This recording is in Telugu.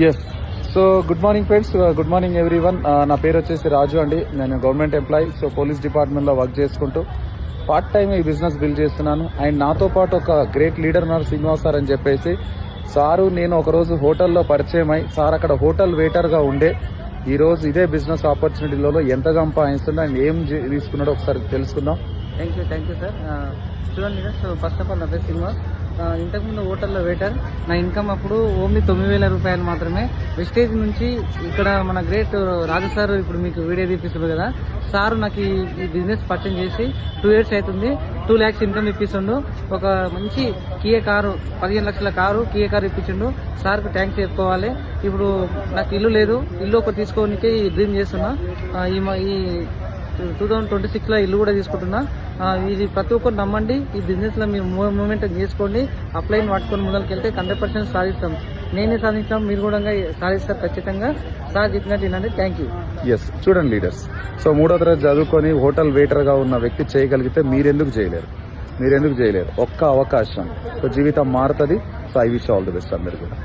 Yes. So good morning friends, good morning everyone. నా పేరు వచ్చేసి రాజు అండి. నేను గవర్నమెంట్ ఎంప్లాయీ. సో పోలీస్ డిపార్ట్మెంట్లో వర్క్ చేసుకుంటూ పార్ట్ టైం ఈ బిజినెస్ బిల్డ్ చేస్తున్నాను. అండ్ నాతో పాటు ఒక గ్రేట్ లీడర్ ఉన్నారు, శ్రీనివాస్ సార్ అని చెప్పేసి. సారు నేను ఒకరోజు హోటల్లో పరిచయం అయి, సార్ అక్కడ హోటల్ వెయిటర్గా ఉండే ఈరోజు ఇదే బిజినెస్ ఆపర్చునిటీలలో ఎంత సంపాదిస్తుండో అండ్ ఏం తీసుకున్నాడో ఒకసారి తెలుసుకుందాం. Thank you sir. చూడండి sir, so first of all నా పేరు శ్రీనివాస్. ఇంతకుముందు హోటల్లో వెయిటర్. నా ఇన్కమ్ అప్పుడు ఓన్లీ 9,000 రూపాయలు మాత్రమే. వెస్టేజ్ నుంచి ఇక్కడ మన గ్రేట్ రాజు సార్ ఇప్పుడు మీకు వీడియో తీపిస్తున్నారు కదా, సార్ నాకు ఈ బిజినెస్ పర్చేజ్ చేసి 2 years అవుతుంది. 2 lakhs ఇన్కమ్ ఇప్పిస్తుండు. ఒక మంచి కియా కారు, 15 లక్షల కారు, కియా కారు ఇప్పించిండు. సార్కు థ్యాంక్స్ చెప్పుకోవాలి. ఇప్పుడు నాకు ఇల్లు లేదు, ఇల్లు ఒకటి తీసుకోవడానికి డ్రీమ్ చేస్తున్నా. ఈ 2026లో ఇల్లు కూడా తీసుకుంటున్నా. ఇది ప్రతి ఒక్కరు నమ్మండి. ఈ బిజినెస్ లో మీరు మూవ్మెంట్ చేసుకోండి. అప్లైన్ పట్టుకొని ముందరికి వెళ్తే 100% సాధిస్తాం. నేనే సాధిస్తాం, మీరు కూడా సాధిస్తారు ఖచ్చితంగా. సార్ చెప్పినట్టు వినండి. Thank you. ఎస్, చూడండి లీడర్స్. సో 3వ తరగతి చదువుకొని హోటల్ వెయిటర్ గా ఉన్న వ్యక్తి చేయగలిగితే మీరెందుకు చేయలేరు? ఒక్క అవకాశం, సో జీవితం మారుతుంది. So I wish all the best అందరు కూడా.